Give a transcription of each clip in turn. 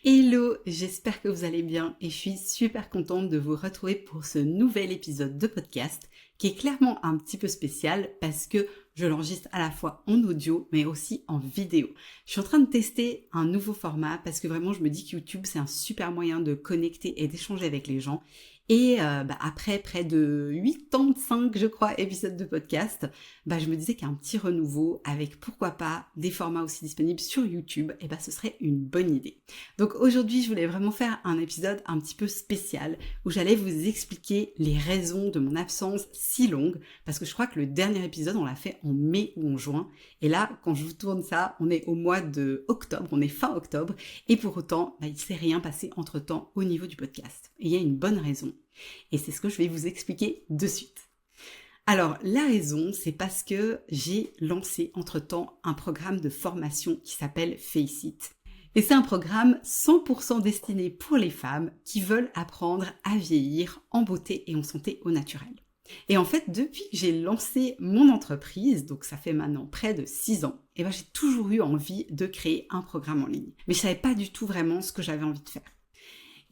Hello, j'espère que vous allez bien et je suis super contente de vous retrouver pour ce nouvel épisode de podcast qui est clairement un petit peu spécial parce que je l'enregistre à la fois en audio mais aussi en vidéo. Je suis en train de tester un nouveau format parce que vraiment je me dis que YouTube c'est un super moyen de connecter et d'échanger avec les gens. Et après près de 85, je crois, épisodes de podcast, je me disais qu'un petit renouveau avec pourquoi pas des formats aussi disponibles sur YouTube, ce serait une bonne idée. Donc aujourd'hui, je voulais vraiment faire un épisode un petit peu spécial où j'allais vous expliquer les raisons de mon absence si longue parce que je crois que le dernier épisode, on l'a fait en mai ou en juin. Et là, quand je vous tourne ça, on est au mois de octobre, on est fin octobre et pour autant, il ne s'est rien passé entre-temps au niveau du podcast. Et il y a une bonne raison. Et c'est ce que je vais vous expliquer de suite. Alors, la raison, c'est parce que j'ai lancé entre-temps un programme de formation qui s'appelle Face It. Et c'est un programme 100% destiné pour les femmes qui veulent apprendre à vieillir en beauté et en santé au naturel. Et en fait, depuis que j'ai lancé mon entreprise, donc ça fait maintenant près de 6 ans, j'ai toujours eu envie de créer un programme en ligne. Mais je savais pas du tout vraiment ce que j'avais envie de faire.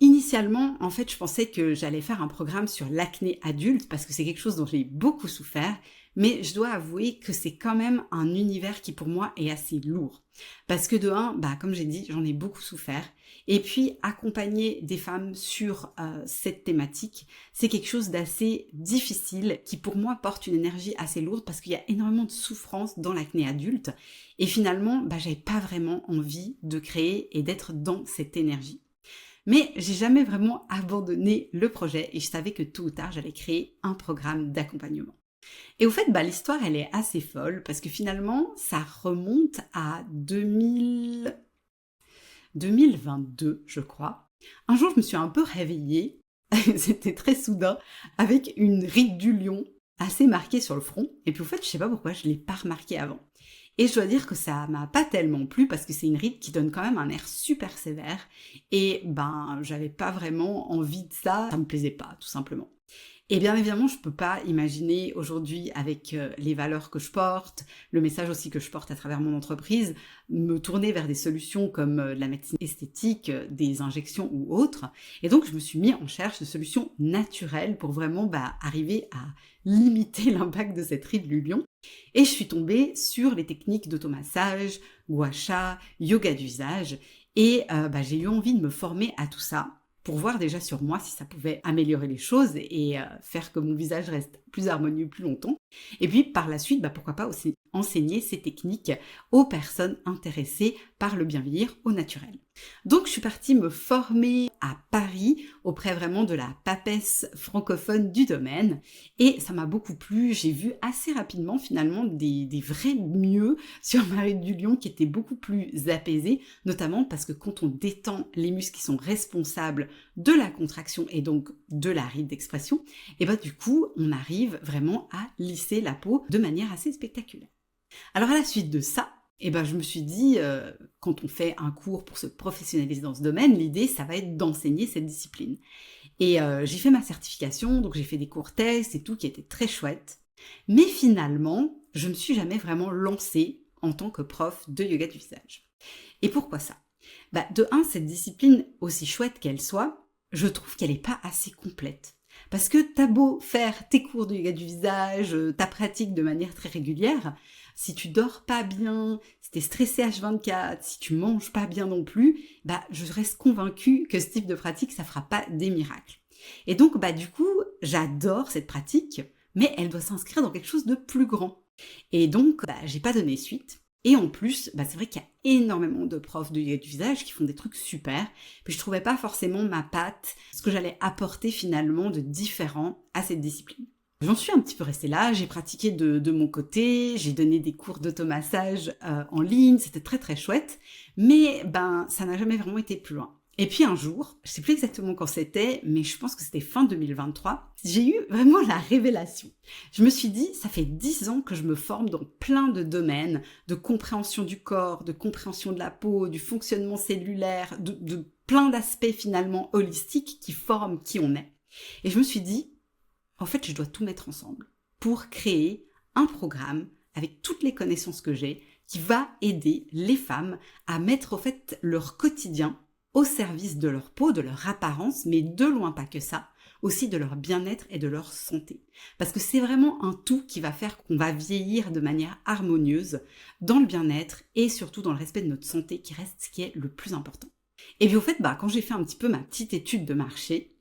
Initialement, en fait, je pensais que j'allais faire un programme sur l'acné adulte parce que c'est quelque chose dont j'ai beaucoup souffert, mais je dois avouer que c'est quand même un univers qui pour moi est assez lourd. Parce que de un, comme j'ai dit, j'en ai beaucoup souffert. Et puis, accompagner des femmes sur cette thématique, c'est quelque chose d'assez difficile qui pour moi porte une énergie assez lourde parce qu'il y a énormément de souffrance dans l'acné adulte. Et finalement, j'avais pas vraiment envie de créer et d'être dans cette énergie. Mais j'ai jamais vraiment abandonné le projet et je savais que tôt ou tard, j'allais créer un programme d'accompagnement. Et au fait, l'histoire, elle est assez folle parce que finalement, ça remonte à 2022, je crois. Un jour, je me suis un peu réveillée, c'était très soudain, avec une ride du lion assez marquée sur le front. Et puis au fait, je sais pas pourquoi, je l'ai pas remarqué avant. Et je dois dire que ça m'a pas tellement plu parce que c'est une ride qui donne quand même un air super sévère. Et j'avais pas vraiment envie de ça me plaisait pas, tout simplement. Et bien évidemment, je peux pas imaginer aujourd'hui, avec les valeurs que je porte, le message aussi que je porte à travers mon entreprise, me tourner vers des solutions comme la médecine esthétique, des injections ou autres. Et donc, je me suis mis en recherche de solutions naturelles pour vraiment arriver à limiter l'impact de cette ride du lion. Et je suis tombée sur les techniques d'automassage, gua sha, yoga d'usage. Et j'ai eu envie de me former à tout ça pour voir déjà sur moi si ça pouvait améliorer les choses et faire que mon visage reste plus harmonieux plus longtemps. Et puis par la suite, pourquoi pas aussi enseigner ces techniques aux personnes intéressées par le bien vieillir au naturel. Donc je suis partie me former à Paris auprès vraiment de la papesse francophone du domaine et ça m'a beaucoup plu. J'ai vu assez rapidement finalement des vrais mieux sur ma ride du lion qui étaient beaucoup plus apaisés, notamment parce que quand on détend les muscles qui sont responsables de la contraction et donc de la ride d'expression, et du coup on arrive vraiment à lisser la peau de manière assez spectaculaire. Alors à la suite de ça, je me suis dit, quand on fait un cours pour se professionnaliser dans ce domaine, l'idée, ça va être d'enseigner cette discipline. Et j'ai fait ma certification, donc j'ai fait des cours tests et tout, qui étaient très chouettes. Mais finalement, je ne me suis jamais vraiment lancée en tant que prof de yoga du visage. Et pourquoi ça ? De un, cette discipline, aussi chouette qu'elle soit, je trouve qu'elle n'est pas assez complète. Parce que t'as beau faire tes cours de yoga du visage, ta pratique de manière très régulière, si tu dors pas bien, si t'es stressé H24, si tu manges pas bien non plus, je reste convaincue que ce type de pratique, ça fera pas des miracles. Et donc, du coup, j'adore cette pratique, mais elle doit s'inscrire dans quelque chose de plus grand. Et donc, j'ai pas donné suite. Et en plus, c'est vrai qu'il y a énormément de profs de yoga du visage qui font des trucs super, puis je trouvais pas forcément ma patte, ce que j'allais apporter finalement de différent à cette discipline. J'en suis un petit peu restée là, j'ai pratiqué de mon côté, j'ai donné des cours d'automassage en ligne, c'était très très chouette, mais ça n'a jamais vraiment été plus loin. Et puis un jour, je sais plus exactement quand c'était, mais je pense que c'était fin 2023, j'ai eu vraiment la révélation. Je me suis dit, ça fait 10 ans que je me forme dans plein de domaines, de compréhension du corps, de compréhension de la peau, du fonctionnement cellulaire, de plein d'aspects finalement holistiques qui forment qui on est. Et je me suis dit, en fait, je dois tout mettre ensemble pour créer un programme avec toutes les connaissances que j'ai qui va aider les femmes à mettre en fait leur quotidien au service de leur peau, de leur apparence, mais de loin pas que ça, aussi de leur bien-être et de leur santé. Parce que c'est vraiment un tout qui va faire qu'on va vieillir de manière harmonieuse dans le bien-être et surtout dans le respect de notre santé qui reste ce qui est le plus important. Et puis au fait, quand j'ai fait un petit peu ma petite étude de marché,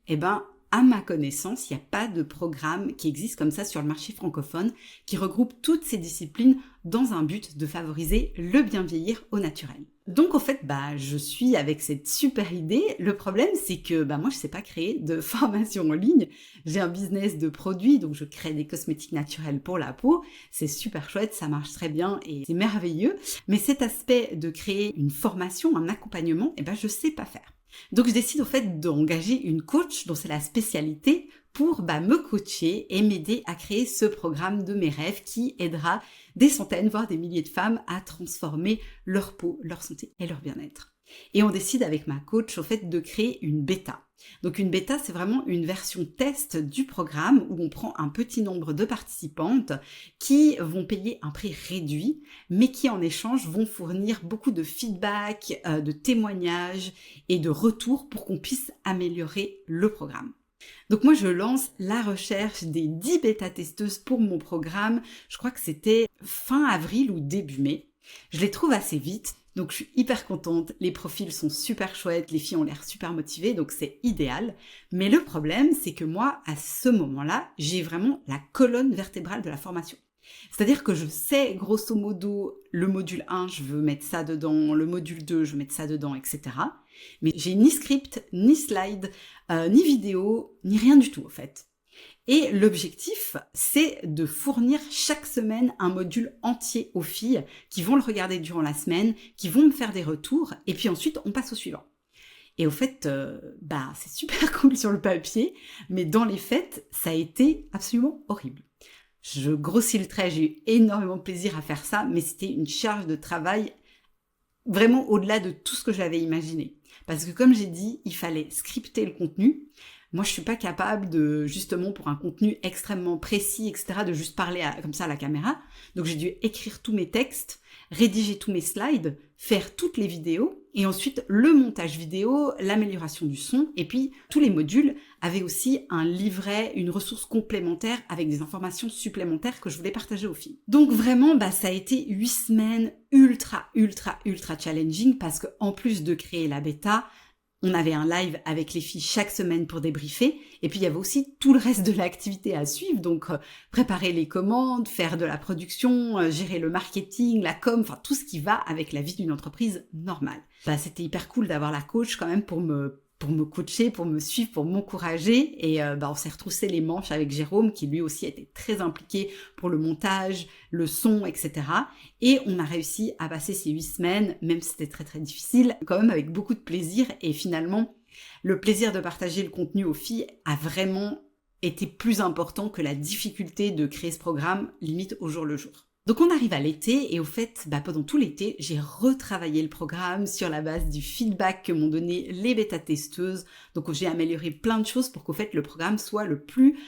à ma connaissance, il n'y a pas de programme qui existe comme ça sur le marché francophone qui regroupe toutes ces disciplines dans un but de favoriser le bien vieillir au naturel. Donc au fait, je suis avec cette super idée. Le problème, c'est que moi, je sais pas créer de formation en ligne. J'ai un business de produits, donc je crée des cosmétiques naturels pour la peau. C'est super chouette, ça marche très bien et c'est merveilleux. Mais cet aspect de créer une formation, un accompagnement, je sais pas faire. Donc je décide au fait d'engager une coach dont c'est la spécialité pour me coacher et m'aider à créer ce programme de mes rêves qui aidera des centaines, voire des milliers de femmes à transformer leur peau, leur santé et leur bien-être. Et on décide avec ma coach au fait de créer une bêta. Donc une bêta, c'est vraiment une version test du programme où on prend un petit nombre de participantes qui vont payer un prix réduit, mais qui en échange vont fournir beaucoup de feedback, de témoignages et de retours pour qu'on puisse améliorer le programme. Donc moi, je lance la recherche des 10 bêta-testeuses pour mon programme. Je crois que c'était fin avril ou début mai. Je les trouve assez vite. Donc je suis hyper contente, les profils sont super chouettes, les filles ont l'air super motivées, donc c'est idéal. Mais le problème, c'est que moi, à ce moment-là, j'ai vraiment la colonne vertébrale de la formation. C'est-à-dire que je sais, grosso modo, le module 1, je veux mettre ça dedans, le module 2, je veux mettre ça dedans, etc. Mais j'ai ni script, ni slide, ni vidéo, ni rien du tout, en fait. Et l'objectif, c'est de fournir chaque semaine un module entier aux filles qui vont le regarder durant la semaine, qui vont me faire des retours, et puis ensuite, on passe au suivant. Et au fait, c'est super cool sur le papier, mais dans les faits, ça a été absolument horrible. Je grossis le trait, j'ai eu énormément de plaisir à faire ça, mais c'était une charge de travail vraiment au-delà de tout ce que j'avais imaginé. Parce que comme j'ai dit, il fallait scripter le contenu. Moi, je suis pas capable de, justement, pour un contenu extrêmement précis, etc., de juste parler comme ça à la caméra. Donc, j'ai dû écrire tous mes textes, rédiger tous mes slides, faire toutes les vidéos, et ensuite le montage vidéo, l'amélioration du son, et puis tous les modules avaient aussi un livret, une ressource complémentaire avec des informations supplémentaires que je voulais partager aux filles. Donc vraiment, ça a été 8 semaines ultra challenging parce que en plus de créer la bêta, on avait un live avec les filles chaque semaine pour débriefer, et puis il y avait aussi tout le reste de l'activité à suivre, donc préparer les commandes, faire de la production, gérer le marketing, la com, enfin tout ce qui va avec la vie d'une entreprise normale. C'était hyper cool d'avoir la coach quand même pour me coacher, pour me suivre, pour m'encourager. Et on s'est retroussé les manches avec Jérôme, qui lui aussi était très impliqué pour le montage, le son, etc. Et on a réussi à passer ces 8 semaines, même si c'était très difficile, quand même avec beaucoup de plaisir. Et finalement, le plaisir de partager le contenu aux filles a vraiment été plus important que la difficulté de créer ce programme, limite au jour le jour. Donc on arrive à l'été et au fait, pendant tout l'été, j'ai retravaillé le programme sur la base du feedback que m'ont donné les bêta-testeuses. Donc j'ai amélioré plein de choses pour qu'au fait le programme soit le plus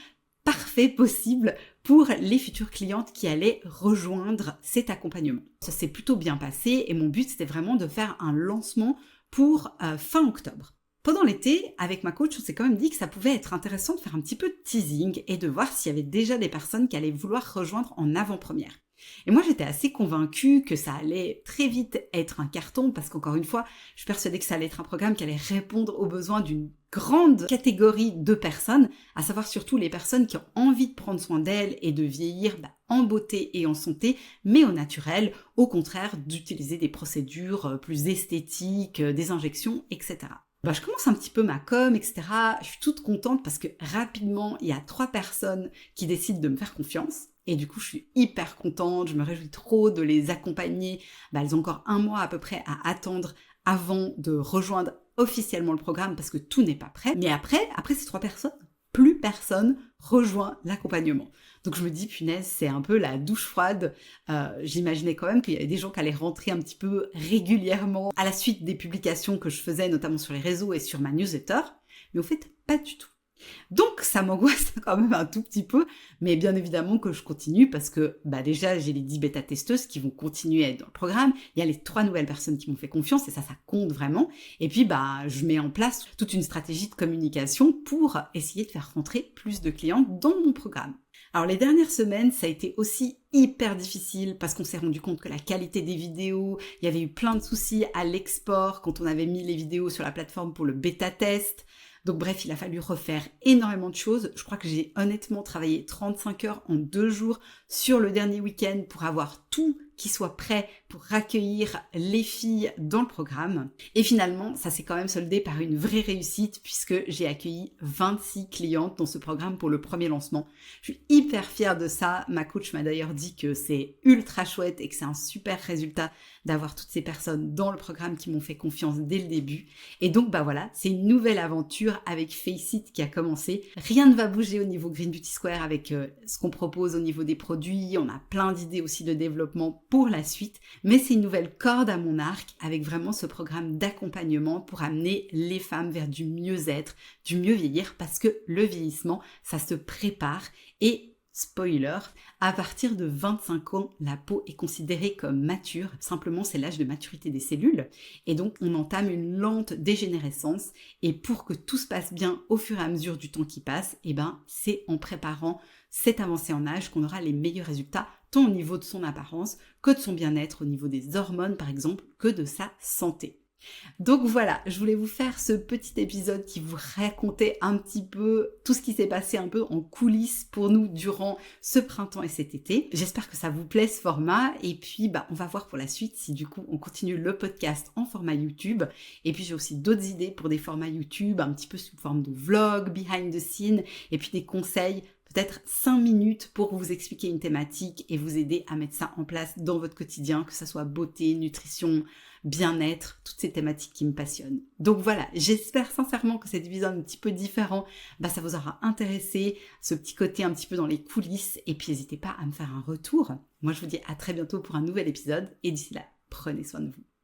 parfait possible pour les futures clientes qui allaient rejoindre cet accompagnement. Ça s'est plutôt bien passé et mon but c'était vraiment de faire un lancement pour fin octobre. Pendant l'été, avec ma coach, on s'est quand même dit que ça pouvait être intéressant de faire un petit peu de teasing et de voir s'il y avait déjà des personnes qui allaient vouloir rejoindre en avant-première. Et moi, j'étais assez convaincue que ça allait très vite être un carton parce qu'encore une fois, je suis persuadée que ça allait être un programme qui allait répondre aux besoins d'une grande catégorie de personnes, à savoir surtout les personnes qui ont envie de prendre soin d'elles et de vieillir en beauté et en santé, mais au naturel, au contraire d'utiliser des procédures plus esthétiques, des injections, etc. Je commence un petit peu ma com, etc. Je suis toute contente parce que rapidement, il y a 3 personnes qui décident de me faire confiance. Et du coup, je suis hyper contente, je me réjouis trop de les accompagner. Elles ont encore 1 mois à peu près à attendre avant de rejoindre officiellement le programme parce que tout n'est pas prêt. Mais après ces 3 personnes, plus personne rejoint l'accompagnement. Donc je me dis, punaise, c'est un peu la douche froide. J'imaginais quand même qu'il y avait des gens qui allaient rentrer un petit peu régulièrement à la suite des publications que je faisais, notamment sur les réseaux et sur ma newsletter. Mais au fait, pas du tout. Donc ça m'angoisse quand même un tout petit peu, mais bien évidemment que je continue parce que déjà j'ai les 10 bêta-testeuses qui vont continuer à être dans le programme, il y a les 3 nouvelles personnes qui m'ont fait confiance et ça compte vraiment, et puis je mets en place toute une stratégie de communication pour essayer de faire rentrer plus de clients dans mon programme. Alors les dernières semaines, ça a été aussi hyper difficile parce qu'on s'est rendu compte que la qualité des vidéos, il y avait eu plein de soucis à l'export quand on avait mis les vidéos sur la plateforme pour le bêta-test. Donc bref, il a fallu refaire énormément de choses. Je crois que j'ai honnêtement travaillé 35 heures en 2 jours sur le dernier week-end pour avoir tout qui soit prêt pour accueillir les filles dans le programme. Et finalement, ça s'est quand même soldé par une vraie réussite puisque j'ai accueilli 26 clientes dans ce programme pour le premier lancement. Je suis hyper fière de ça. Ma coach m'a d'ailleurs dit que c'est ultra chouette et que c'est un super résultat d'avoir toutes ces personnes dans le programme qui m'ont fait confiance dès le début. Et donc, voilà, c'est une nouvelle aventure avec Faceit qui a commencé. Rien ne va bouger au niveau Green Beauty Square avec ce qu'on propose au niveau des produits. On a plein d'idées aussi de développement pour la suite, mais c'est une nouvelle corde à mon arc avec vraiment ce programme d'accompagnement pour amener les femmes vers du mieux-être, du mieux vieillir, parce que le vieillissement, ça se prépare et spoiler, à partir de 25 ans, la peau est considérée comme mature. Simplement, c'est l'âge de maturité des cellules. Et donc, on entame une lente dégénérescence. Et pour que tout se passe bien au fur et à mesure du temps qui passe, c'est en préparant cette avancée en âge qu'on aura les meilleurs résultats, tant au niveau de son apparence que de son bien-être, au niveau des hormones par exemple, que de sa santé. Donc voilà, je voulais vous faire ce petit épisode qui vous racontait un petit peu tout ce qui s'est passé un peu en coulisses pour nous durant ce printemps et cet été. J'espère que ça vous plaît ce format et puis on va voir pour la suite si du coup on continue le podcast en format YouTube. Et puis j'ai aussi d'autres idées pour des formats YouTube un petit peu sous forme de vlog, behind the scene et puis des conseils, peut-être 5 minutes pour vous expliquer une thématique et vous aider à mettre ça en place dans votre quotidien, que ça soit beauté, nutrition, bien-être, toutes ces thématiques qui me passionnent. Donc voilà, j'espère sincèrement que cet épisode un petit peu différent, ça vous aura intéressé, ce petit côté un petit peu dans les coulisses, et puis n'hésitez pas à me faire un retour. Moi je vous dis à très bientôt pour un nouvel épisode, et d'ici là, prenez soin de vous.